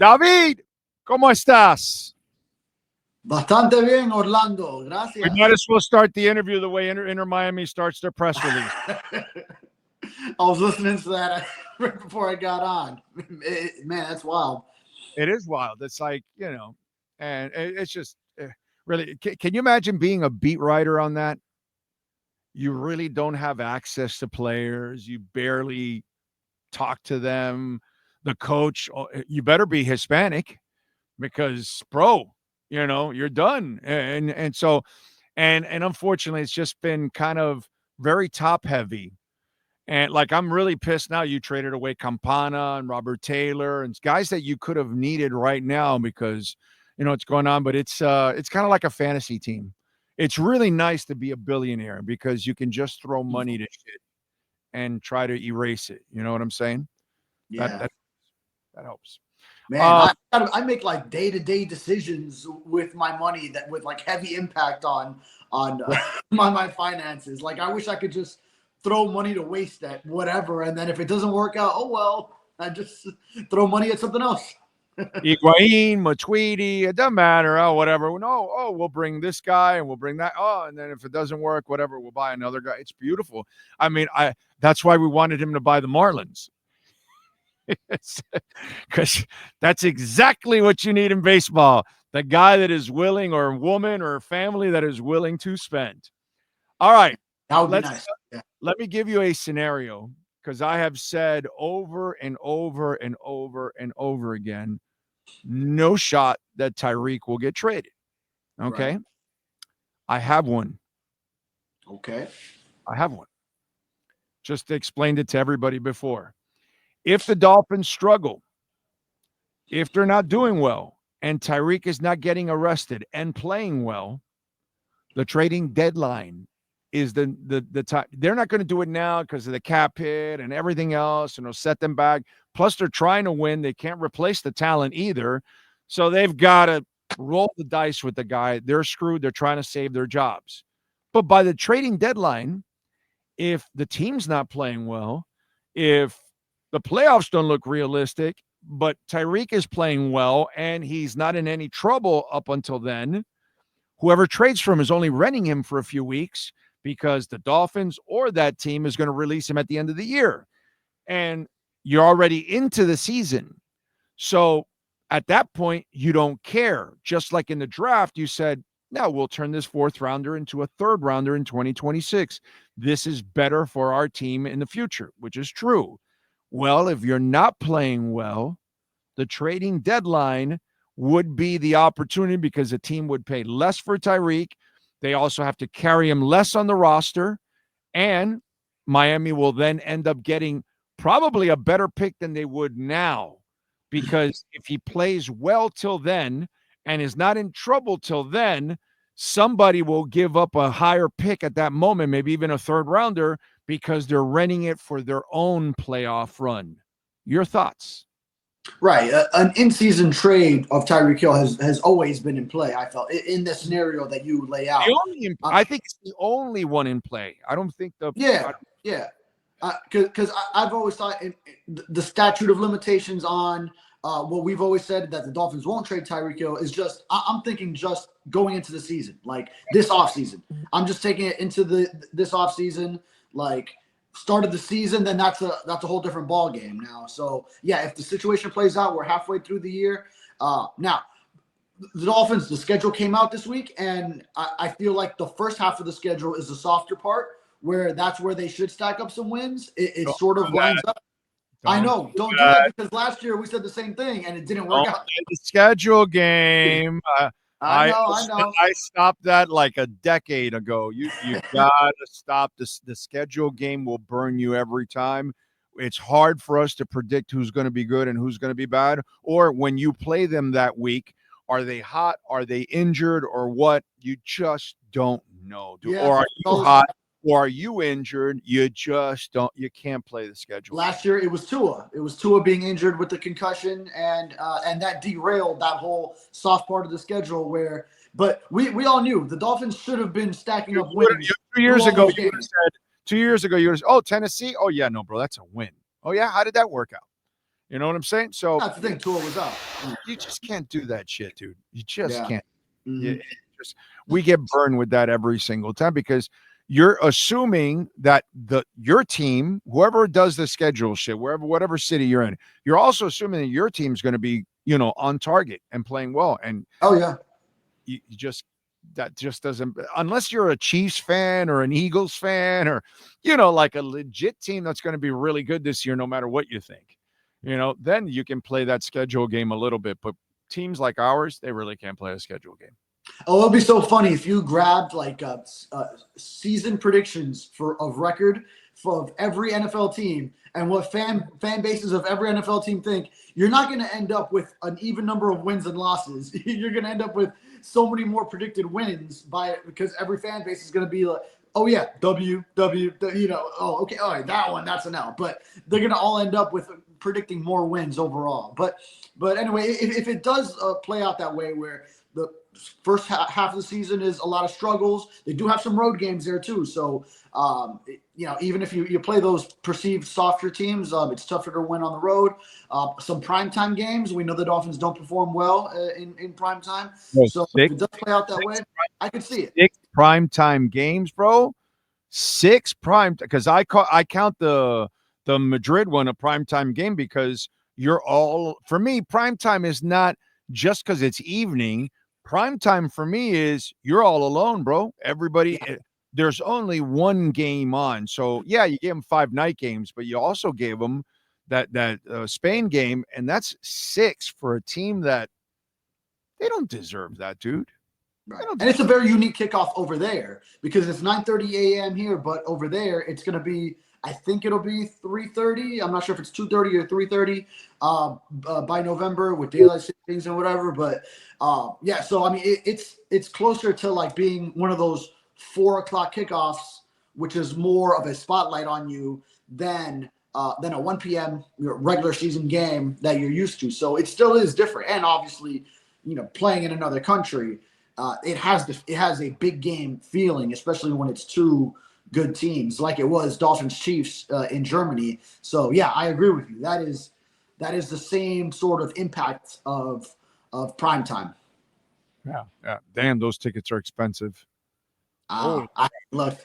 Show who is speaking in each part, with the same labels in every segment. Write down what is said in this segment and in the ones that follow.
Speaker 1: David, ¿cómo estás?
Speaker 2: Bastante bien, Orlando.
Speaker 1: We
Speaker 2: Gracias.
Speaker 1: might as well start the interview the way InterMiami starts their press release.
Speaker 2: I was listening to that right before I got on. Man, that's wild.
Speaker 1: It is wild. It's like, and it's just really, can you imagine being a beat writer on that? You really don't have access to players. You barely talk to them. The coach, you better be Hispanic because, bro, you're done. And so, and unfortunately, it's just been kind of very top heavy. And like, I'm really pissed now. You traded away Campana and Robert Taylor and guys that you could have needed right now because what's going on. But it's kind of like a fantasy team. It's really nice to be a billionaire because you can just throw money to shit and try to erase it. You know what I'm saying?
Speaker 2: Yeah,
Speaker 1: that helps.
Speaker 2: Man, I make like day-to-day decisions with my money that with like heavy impact on my finances. Like I wish I could just throw money to waste at whatever, and then if it doesn't work out, oh well, I just throw money at something else.
Speaker 1: Higuain, Matuidi, it doesn't matter. Oh, whatever. No, we'll bring this guy and we'll bring that. Oh, and then if it doesn't work, whatever, we'll buy another guy. It's beautiful. I mean, that's why we wanted him to buy the Marlins. Because that's exactly what you need in baseball. The guy that is willing, or woman or family that is willing to spend. All right.
Speaker 2: That would be nice. Yeah.
Speaker 1: Let me give you a scenario because I have said over and over and over and over again, no shot that Tyreek will get traded. Okay. Right. I have one.
Speaker 2: Okay.
Speaker 1: I have one. Just explained it to everybody before. If the Dolphins struggle, if they're not doing well, and Tyreek is not getting arrested and playing well, the trading deadline is the time. They're not going to do it now because of the cap hit and everything else, and it'll set them back. Plus, they're trying to win. They can't replace the talent either. So they've got to roll the dice with the guy. They're screwed. They're trying to save their jobs. But by the trading deadline, if the team's not playing well, if the playoffs don't look realistic, but Tyreek is playing well and he's not in any trouble up until then, whoever trades for him is only renting him for a few weeks because the Dolphins or that team is going to release him at the end of the year. And you're already into the season. So at that point, you don't care. Just like in the draft, you said, no, we'll turn this fourth rounder into a third rounder in 2026. This is better for our team in the future, which is true. Well, if you're not playing well, the trading deadline would be the opportunity because the team would pay less for Tyreek. They also have to carry him less on the roster. And Miami will then end up getting probably a better pick than they would now. Because if he plays well till then and is not in trouble till then, somebody will give up a higher pick at that moment, maybe even a third rounder, because they're renting it for their own playoff run. Your thoughts?
Speaker 2: Right. An in-season trade of Tyreek Hill has always been in play, I felt, in the scenario that you lay out.
Speaker 1: I think it's the only one in play. I don't think the –
Speaker 2: Yeah. Because I've always thought the statute of limitations on what we've always said that the Dolphins won't trade Tyreek Hill is just – I'm thinking just going into the season, like this offseason. I'm just taking it into this offseason, like – start of the season, then that's a whole different ball game now. So yeah, if the situation plays out, we're halfway through the year. Now the Dolphins, the schedule came out this week, and I feel like the first half of the schedule is the softer part, where that's where they should stack up some wins. It sort of lines up. I know, don't do that because last year we said the same thing and it didn't work out.
Speaker 1: The schedule game.
Speaker 2: I know.
Speaker 1: I stopped that like a decade ago. You gotta stop this. The schedule game will burn you every time. It's hard for us to predict who's going to be good and who's going to be bad. Or when you play them that week, are they hot? Are they injured? Or what? You just don't know. Or are you hot? Or are you injured? You just don't. You can't play the schedule.
Speaker 2: Last year it was Tua. It was Tua being injured with the concussion, and that derailed that whole soft part of the schedule. But we all knew the Dolphins should have been stacking up wins.
Speaker 1: 2 years ago, you would have said. 2 years ago, you would have said, "Oh, Tennessee. Oh yeah, no, bro, that's a win. Oh yeah, how did that work out? You know what I'm saying? So
Speaker 2: That's the thing. Tua was out.
Speaker 1: you just can't do that shit, dude. You just
Speaker 2: Yeah.
Speaker 1: can't.
Speaker 2: Mhm.
Speaker 1: We get burned with that every single time because you're assuming that your team, whoever does the schedule shit, whatever city you're in, you're also assuming that your team's going to be, on target and playing well. And
Speaker 2: Oh yeah.
Speaker 1: you just that just doesn't, unless you're a Chiefs fan or an Eagles fan or like a legit team that's going to be really good this year, no matter what you think, then you can play that schedule game a little bit. But teams like ours, they really can't play a schedule game.
Speaker 2: Oh, it'll be so funny if you grabbed like season predictions of record of every NFL team and what fan bases of every NFL team think. You're not going to end up with an even number of wins and losses. You're going to end up with so many more predicted wins because every fan base is going to be like, oh yeah, W, oh okay, all right, that one, that's an L. But they're going to all end up with predicting more wins overall. But anyway, if it does play out that way where the first half of the season is a lot of struggles. They do have some road games there too. So, even if you play those perceived softer teams, it's tougher to win on the road. Some primetime games. We know the Dolphins don't perform well in primetime. So if it does play out that way, I could see it.
Speaker 1: 6 primetime games, bro. 6 prime, because I count the Madrid one a primetime game because for me, primetime is not just because it's evening. Prime time for me is you're all alone, bro. Everybody, there's only one game on. So yeah, you gave them 5 night games, but you also gave them that Spain game, and that's 6 for a team that they don't deserve that, dude.
Speaker 2: Right. And it's a very unique kickoff over there because it's 9:30 a.m. here, but over there it's going to be, I think it'll be 3:30. I'm not sure if it's 2:30 or 3:30 by November with daylight savings and whatever. But so I mean, it's closer to like being one of those 4 o'clock kickoffs, which is more of a spotlight on you than a 1 p.m. regular season game that you're used to. So it still is different, and obviously, playing in another country. It has a big game feeling, especially when it's 2 good teams, like it was Dolphins Chiefs in Germany. So yeah, I agree with you. That is the same sort of impact of prime time.
Speaker 1: Yeah. Damn, those tickets are expensive.
Speaker 2: Look.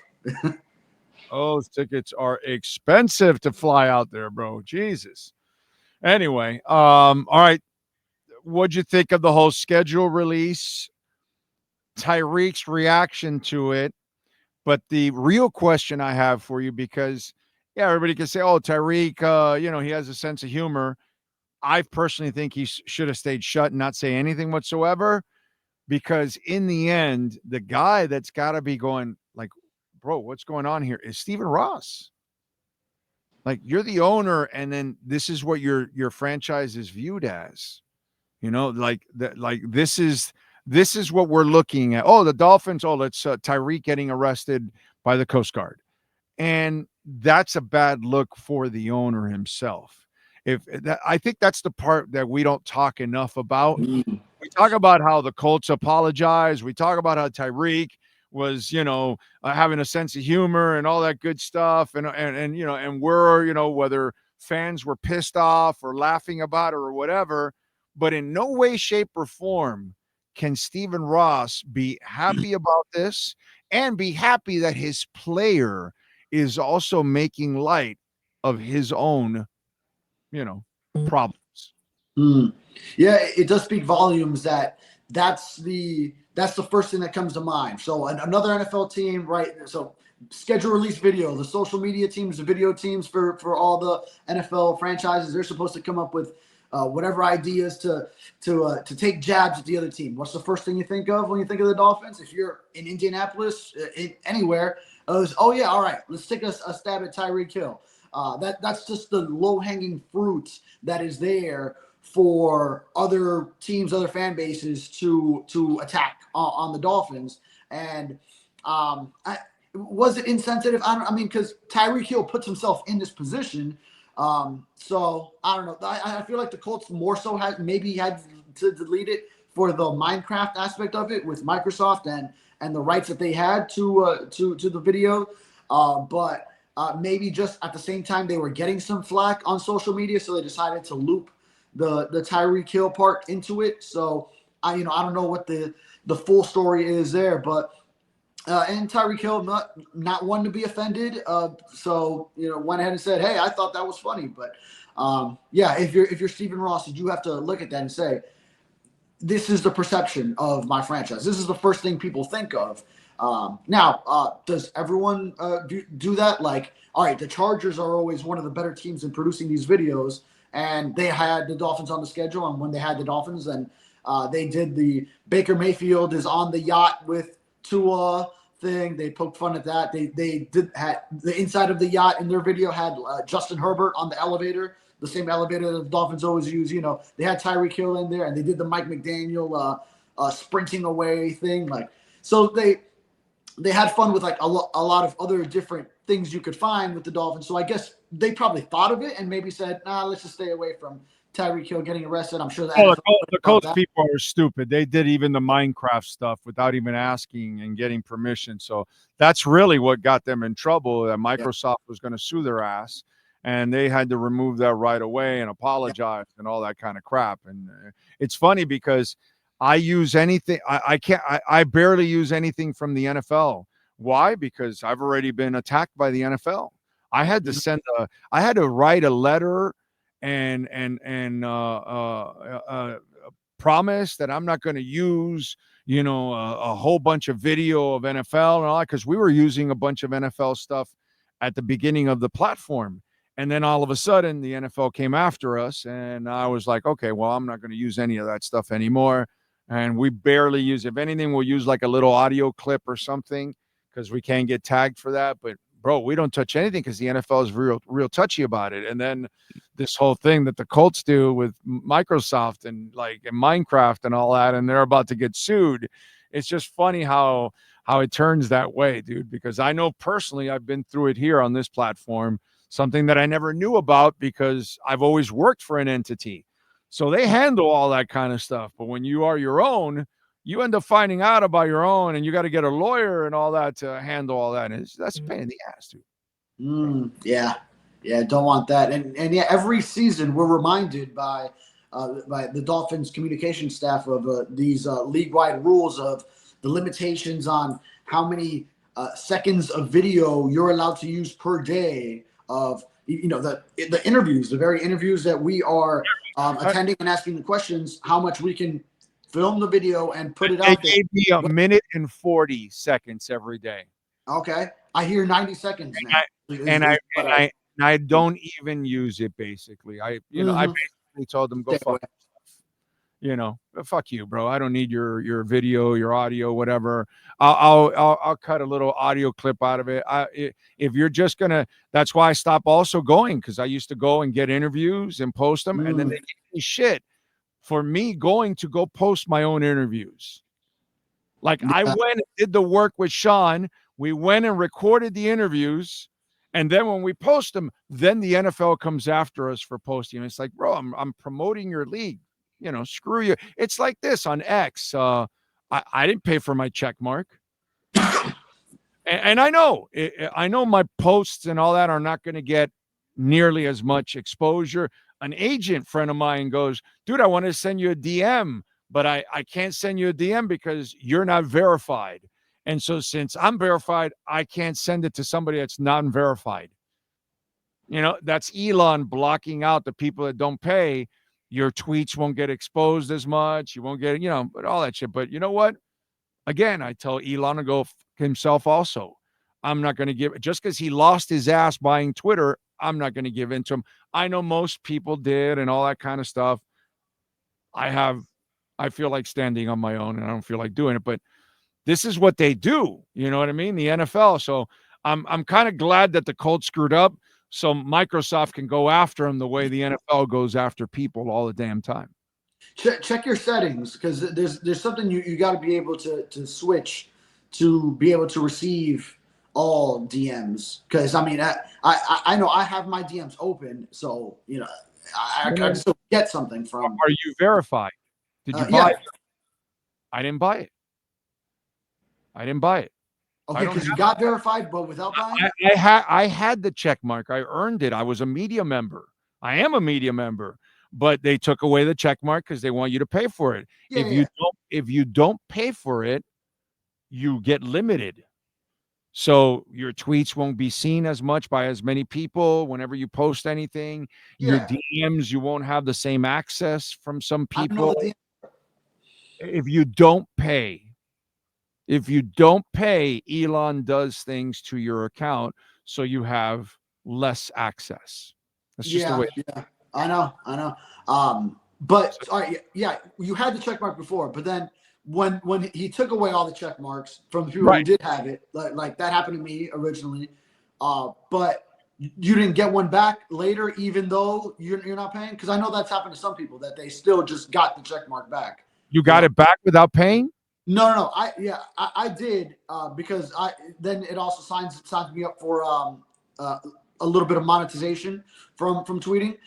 Speaker 1: Those tickets are expensive to fly out there, bro. Jesus. Anyway, all right. What'd you think of the whole schedule release? Tyreek's reaction to it. But the real question I have for you, because everybody can say, oh, Tyreek, he has a sense of humor. I personally think he should have stayed shut and not say anything whatsoever, because in the end, the guy that's got to be going like, bro, what's going on here is Stephen Ross. Like, you're the owner, and then this is what your franchise is viewed as. This is what we're looking at. Oh, the Dolphins. Oh, it's Tyreek getting arrested by the Coast Guard. And that's a bad look for the owner himself. I think that's the part that we don't talk enough about. We talk about how the Colts apologize. We talk about how Tyreek was, having a sense of humor and all that good stuff. And we're, whether fans were pissed off or laughing about it or whatever, but in no way, shape, or form can Stephen Ross be happy about this and be happy that his player is also making light of his own, problems.
Speaker 2: Yeah, it does speak volumes that's the first thing that comes to mind. So another NFL team, right? So schedule release video, the social media teams, the video teams for all the NFL franchises, they're supposed to come up with whatever ideas to take jabs at the other team. What's the first thing you think of when you think of the Dolphins? If you're in Indianapolis, anywhere, oh yeah, all right, let's take a stab at Tyreek Hill. That's just the low-hanging fruit that is there for other teams, other fan bases to attack on the Dolphins. And was it insensitive? I mean, because Tyreek Hill puts himself in this position. So I don't know. I feel like the Colts more so had to delete it for the Minecraft aspect of it with Microsoft and the rights that they had to the video. But maybe just at the same time they were getting some flack on social media, so they decided to loop the Tyreek Hill part into it. So I don't know what the full story is there, but and Tyreek Hill not one to be offended. So went ahead and said, hey, I thought that was funny, but yeah, if you're Stephen Ross, you have to look at that and say, this is the perception of my franchise. This is the first thing people think of. Now, does everyone do that? Like, all right, the Chargers are always one of the better teams in producing these videos, and they had the Dolphins on the schedule. And when they had the Dolphins, and they did the Baker Mayfield is on the yacht with Tua thing. They poked fun at that. They had the inside of the yacht in their video had Justin Herbert on the elevator. The same elevator that the Dolphins always use. They had Tyreek Hill in there, and they did the Mike McDaniel sprinting away thing. Like, so they had fun with like a lot of other different things you could find with the Dolphins. So I guess they probably thought of it and maybe said, nah, let's just stay away from Tyreek Hill getting arrested. I'm sure that
Speaker 1: the Colts people are stupid. They did even the Minecraft stuff without even asking and getting permission. So that's really what got them in trouble. That Microsoft was going to sue their ass. And they had to remove that right away and apologize and all that kind of crap. And it's funny because I use anything. I barely use anything from the NFL. Why? Because I've already been attacked by the NFL. I had to I had to write a letter and promise that I'm not going to use, a whole bunch of video of NFL and all that, because we were using a bunch of NFL stuff at the beginning of the platform. And then all of a sudden, the NFL came after us, and I was like, okay, well, I'm not going to use any of that stuff anymore. And we barely use, if anything, we'll use like a little audio clip or something because we can't get tagged for that. But, bro, we don't touch anything because the NFL is real touchy about it. And then this whole thing that the Colts do with Microsoft and Minecraft and all that, and they're about to get sued. It's just funny how it turns that way, dude, because I know personally I've been through it here on this platform. Something that I never knew about because I've always worked for an entity. So they handle all that kind of stuff. But when you are your own, you end up finding out about your own, and you got to get a lawyer and all that to handle all that. And that's a pain in the ass, dude.
Speaker 2: Yeah, don't want that. And yeah, every season we're reminded by the Dolphins communication staff of these league-wide rules of the limitations on how many seconds of video you're allowed to use per day. Of the interviews, the very interviews that we are attending and asking the questions, how much we can film the video and put it out there.
Speaker 1: They gave me a minute and 40 seconds every day.
Speaker 2: Okay, I hear 90 seconds now.
Speaker 1: I don't even use it. Basically, I basically told them go fuck. Fuck you, bro. I don't need your video, your audio, whatever. I'll cut a little audio clip out of it. If you're just gonna, that's why I stopped also going, because I used to go and get interviews and post them, and then they give me shit for me going to go post my own interviews. Like I went and did the work with Sean. We went and recorded the interviews, and then when we post them, then the NFL comes after us for posting. And it's like, bro, I'm promoting your league. Screw you. It's like this on X. I didn't pay for my check mark. and I know my posts and all that are not going to get nearly as much exposure. An agent friend of mine goes, dude, I want to send you a DM, but I can't send you a DM because you're not verified. And so since I'm verified, I can't send it to somebody that's non-verified. That's Elon blocking out the people that don't pay. Your tweets won't get exposed as much. You won't get, but all that shit. But you know what? Again, I tell Elon to go f himself also. I'm not going to give, just because he lost his ass buying Twitter, I'm not going to give in to him. I know most people did and all that kind of stuff. I feel like standing on my own and I don't feel like doing it, but this is what they do. You know what I mean? The NFL. So I'm kind of glad that the Colts screwed up, so Microsoft can go after them the way the NFL goes after people all the damn time.
Speaker 2: Check your settings, because there's something you got to be able to switch to be able to receive all DMs. Because I mean, I know I have my DMs open, so I can still get something from.
Speaker 1: Are you verified? Did you buy it? I didn't buy it.
Speaker 2: Okay, because you got verified, but without buying?
Speaker 1: I had the check mark. I earned it. I was a media member. I am a media member, but they took away the check mark because they want you to pay for it.
Speaker 2: Yeah,
Speaker 1: If you don't pay for it, you get limited. So your tweets won't be seen as much by as many people whenever you post anything. Your
Speaker 2: yeah.
Speaker 1: DMs, you won't have the same access from some
Speaker 2: I don't know
Speaker 1: people.
Speaker 2: the
Speaker 1: If you don't pay, if you don't pay, Elon does things to your account so you have less access. That's just the way.
Speaker 2: Yeah. I know. But all right, yeah, you had the check mark before, but then when he took away all the check marks from the people who did have it, like that happened to me originally. But you didn't get one back later, even though you're not paying? Because I know that's happened to some people that they still just got the check mark back.
Speaker 1: You got it back without paying?
Speaker 2: No. I did because then it also signs me up for a little bit of monetization from tweeting.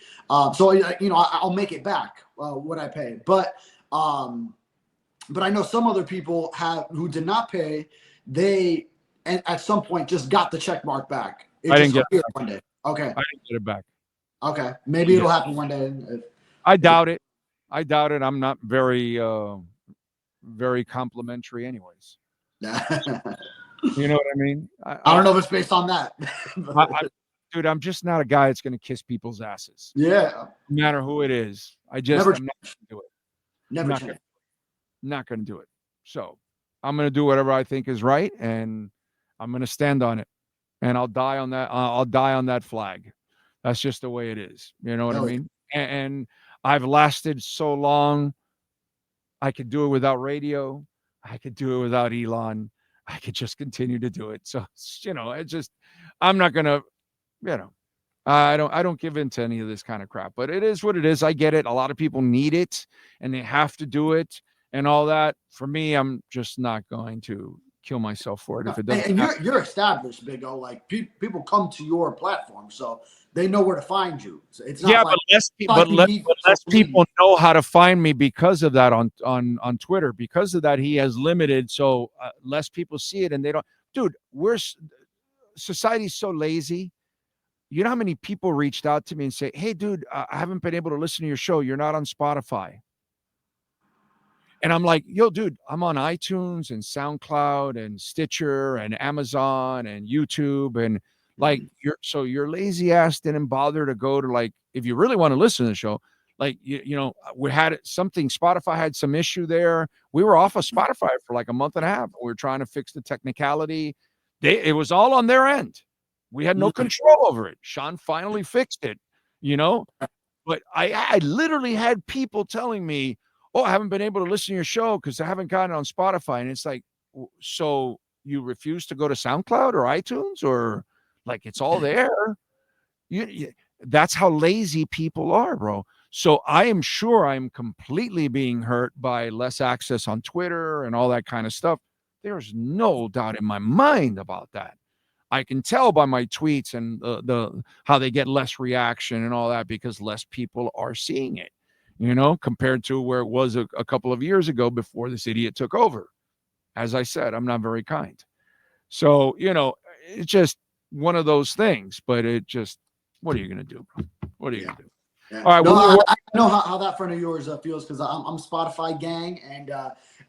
Speaker 2: So I'll make it back what I pay. But I know some other people who did not pay. They at some point just got the check mark back.
Speaker 1: I didn't get it
Speaker 2: one day. Okay.
Speaker 1: I didn't get it back.
Speaker 2: Okay. Maybe it'll happen one day.
Speaker 1: I doubt it. I'm not very very complimentary anyways. You know what I mean?
Speaker 2: I don't know if it's based on that.
Speaker 1: Dude, I'm just not a guy that's going to kiss people's asses.
Speaker 2: Yeah.
Speaker 1: No matter who it is. I'm not going to do it. Not going to do it. So I'm going to do whatever I think is right, and I'm going to stand on it. And I'll die on that. I'll die on that flag. That's just the way it is. You know what I mean? And I've lasted so long. I could do it without radio. I could do it without Elon. I could just continue to do it. So, I'm not going to, I don't give in to any of this kind of crap, but it is what it is. I get it. A lot of people need it and they have to do it and all that. For me, I'm just not going to kill myself for it. If it doesn't,
Speaker 2: and you're established, Big O. Like people come to your platform, so they know where to find you. So it's not
Speaker 1: but less people know how to find me because of that on Twitter. Because of that, he has limited, so less people see it, and they don't. Dude, society's so lazy. You know how many people reached out to me and say, "Hey, dude, I haven't been able to listen to your show. You're not on Spotify." And I'm like, yo, dude, I'm on iTunes and SoundCloud and Stitcher and Amazon and YouTube. And like, your lazy ass didn't bother to go to, like, if you really want to listen to the show, like, we had something, Spotify had some issue there. We were off of Spotify for like a month and a half. We were trying to fix the technicality. It was all on their end. We had no control over it. Sean finally fixed it, but I literally had people telling me, oh, I haven't been able to listen to your show because I haven't gotten it on Spotify. And it's like, so you refuse to go to SoundCloud or iTunes, or like it's all there? That's how lazy people are, bro. So I am sure I'm completely being hurt by less access on Twitter and all that kind of stuff. There's no doubt in my mind about that. I can tell by my tweets and how they get less reaction and all that because less people are seeing it. Compared to where it was a couple of years ago before this idiot took over. As I said, I'm not very kind. So, it's just one of those things, but what are you going to do, bro? What are you going to do?
Speaker 2: Yeah. All right. I know how that friend of yours feels because I'm Spotify gang. And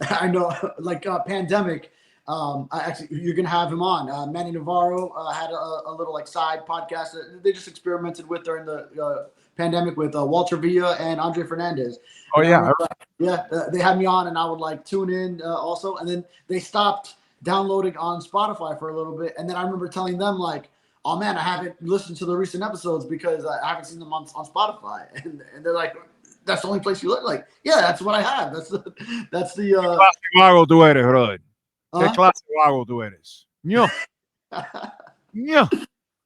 Speaker 2: I know like Pandemic, you're going to have him on. Manny Navarro had a little like side podcast that they just experimented with during the Pandemic with Welt Rheaume and Andre Fernandez.
Speaker 1: Oh, yeah.
Speaker 2: They had me on and I would like tune in also. And then they stopped downloading on Spotify for a little bit. And then I remember telling them like, oh man, I haven't listened to the recent episodes because I haven't seen them on Spotify. And they're like, that's the only place you look. Like, yeah, that's what I have. That's the
Speaker 1: Claro tú eres, brother. ¿Qué clase de vago tú eres?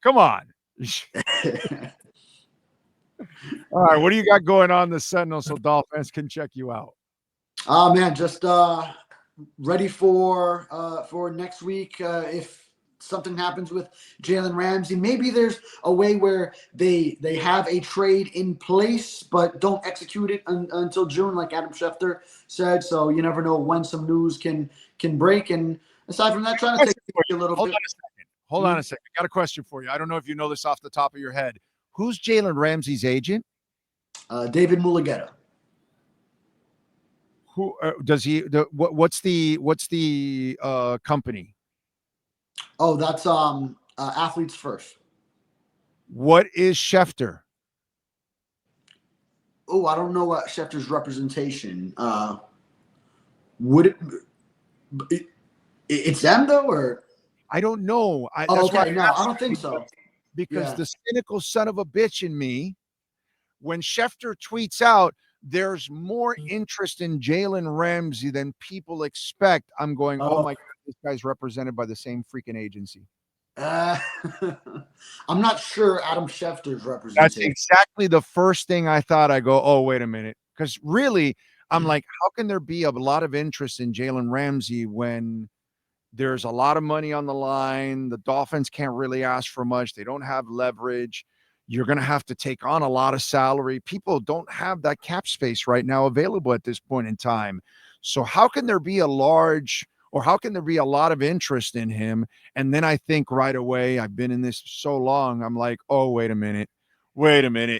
Speaker 1: Come on. All right, what do you got going on the Sentinel so Dolphins can check you out?
Speaker 2: Oh man, just ready for next week. If something happens with Jalen Ramsey, maybe there's a way where they have a trade in place but don't execute it until June, like Adam Schefter said. So you never know when some news can break. And aside from that, trying to take
Speaker 1: for you.
Speaker 2: A little
Speaker 1: Hold
Speaker 2: bit.
Speaker 1: on a second. Hold on a second. I got a question for you. I don't know if you know this off the top of your head. Who's Jalen Ramsey's agent?
Speaker 2: David Mulugeta.
Speaker 1: Who does he? What's the company?
Speaker 2: Oh, that's Athletes First.
Speaker 1: What is Schefter?
Speaker 2: Oh, I don't know what Schefter's representation. Would it's them though, or
Speaker 1: I don't know.
Speaker 2: oh,
Speaker 1: That's why
Speaker 2: okay, no, I don't think so.
Speaker 1: because
Speaker 2: Yeah.
Speaker 1: the cynical son of a bitch in me, when Schefter tweets out, there's more interest in Jalen Ramsey than people expect. I'm going, oh my God, this guy's represented by the same freaking agency.
Speaker 2: I'm not sure Adam Schefter's
Speaker 1: That's
Speaker 2: representation.
Speaker 1: exactly the first thing I thought. I go, oh, wait a minute. Because really, I'm like, how can there be a lot of interest in Jalen Ramsey when there's a lot of money on the line? The Dolphins can't really ask for much. They don't have leverage. You're going to have to take on a lot of salary. People don't have that cap space right now available at this point in time. So how can there be a lot of interest in him? And then I think right away, I've been in this so long, I'm like, oh, wait a minute.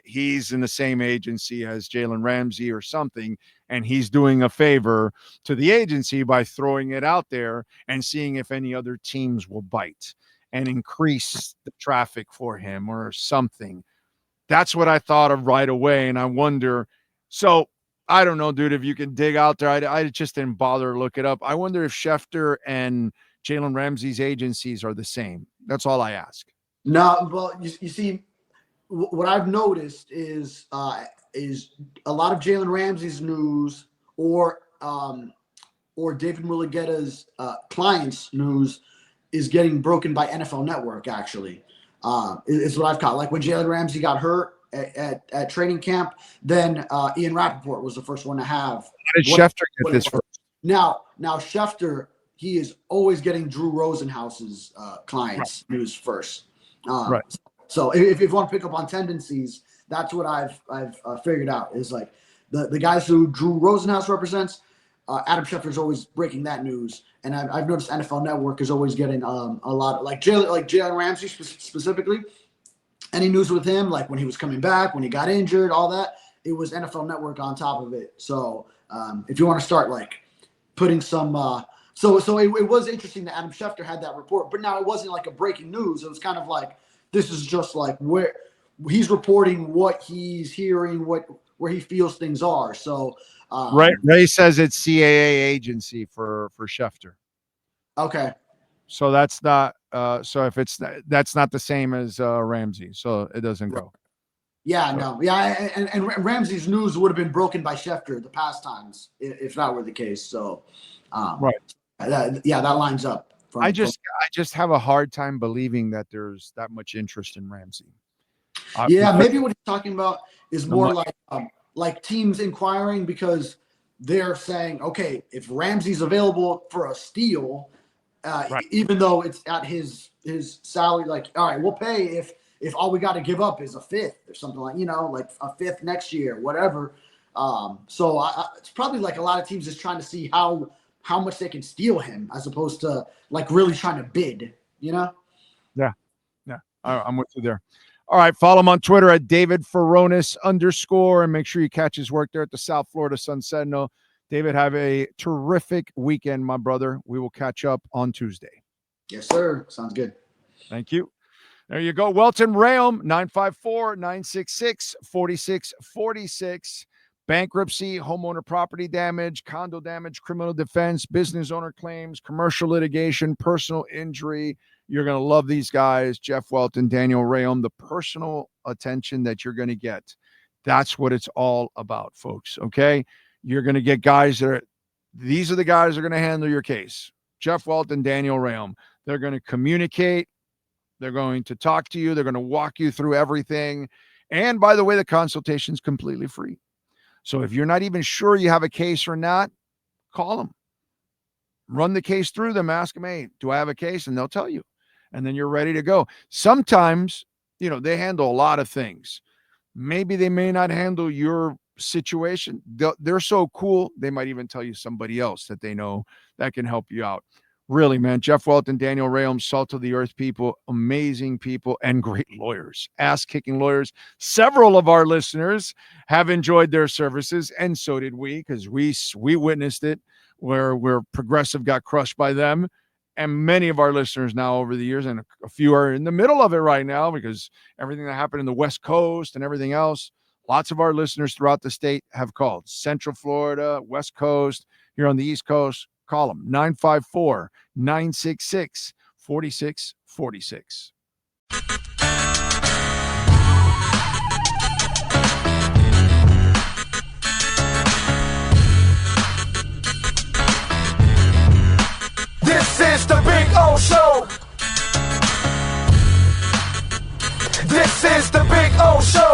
Speaker 1: He's in the same agency as Jalen Ramsey or something, and he's doing a favor to the agency by throwing it out there and seeing if any other teams will bite and increase the traffic for him or something. That's what I thought of right away. And I wonder, so I don't know, dude, if you can dig out there. I just didn't bother to look it up. I wonder if Schefter and Jalen Ramsey's agencies are the same. That's all I ask.
Speaker 2: No, well, you see, what I've noticed is a lot of Jalen Ramsey's news or David Mulugeta's clients' news is getting broken by NFL Network. Actually, is what I've caught. Like when Jalen Ramsey got hurt at training camp, then Ian Rappaport was the first one to have.
Speaker 1: How did Schefter get this first?
Speaker 2: Now Schefter, he is always getting Drew Rosenhaus's clients' news first.
Speaker 1: Right.
Speaker 2: So if you want to pick up on tendencies, that's what I've figured out is like the guys who Drew Rosenhaus represents. Adam Schefter is always breaking that news, and I've noticed NFL Network is always getting a lot of, like Jalen Ramsey specifically. Any news with him, like when he was coming back, when he got injured, all that, it was NFL Network on top of it. So if you want to start like putting some, so it was interesting that Adam Schefter had that report, but now it wasn't like a breaking news. It was kind of like this is just like where he's reporting what he's hearing, where he feels things are. So.
Speaker 1: Right. Ray says it's CAA agency for Schefter.
Speaker 2: Okay.
Speaker 1: So that's not so if that's not the same as Ramsey, so it doesn't go.
Speaker 2: Yeah, so. No. Yeah, and Ramsey's news would have been broken by Schefter the past times if that were the case. So
Speaker 1: right.
Speaker 2: That lines up.
Speaker 1: I just have a hard time believing that there's that much interest in Ramsey.
Speaker 2: Maybe what he's talking about is more like teams inquiring because they're saying, okay, if Ramsey's available for a steal, right. Even though it's at his salary, like, all right, we'll pay if all we got to give up is a fifth or something like, like a fifth next year, whatever. So it's probably like a lot of teams just trying to see how much they can steal him as opposed to like really trying to bid, Yeah.
Speaker 1: I'm with you there. All right, follow him on Twitter at David Furones _ and make sure you catch his work there at the South Florida Sun Sentinel. David, have a terrific weekend, my brother. We will catch up on Tuesday.
Speaker 2: Yes, sir. Sounds good.
Speaker 1: Thank you. There you go. Welt Rheaume, 954-966-4646. Bankruptcy, homeowner property damage, condo damage, criminal defense, business owner claims, commercial litigation, personal injury. You're going to love these guys, Jeff Welt and Daniel Rheaume, the personal attention that you're going to get. That's what it's all about, folks, okay? You're going to get guys these are the guys that are going to handle your case. Jeff Welt and Daniel Rheaume. They're going to communicate. They're going to talk to you. They're going to walk you through everything. And by the way, the consultation is completely free. So if you're not even sure you have a case or not, call them. Run the case through them. Ask them, hey, do I have a case? And they'll tell you. And then you're ready to go. Sometimes, they handle a lot of things. Maybe they may not handle your situation. They're so cool, they might even tell you somebody else that they know that can help you out. Really, man. Jeff Welt and Daniel Rheaume, salt of the earth people, amazing people, and great lawyers, ass-kicking lawyers. Several of our listeners have enjoyed their services, and so did we, because we witnessed it, where Progressive got crushed by them. And many of our listeners now over the years, and a few are in the middle of it right now because everything that happened in the West Coast and everything else, lots of our listeners throughout the state have called. Central Florida, West Coast, here on the East Coast, call them 954-966-4646.
Speaker 3: This is the Big O Show. This is the Big O Show.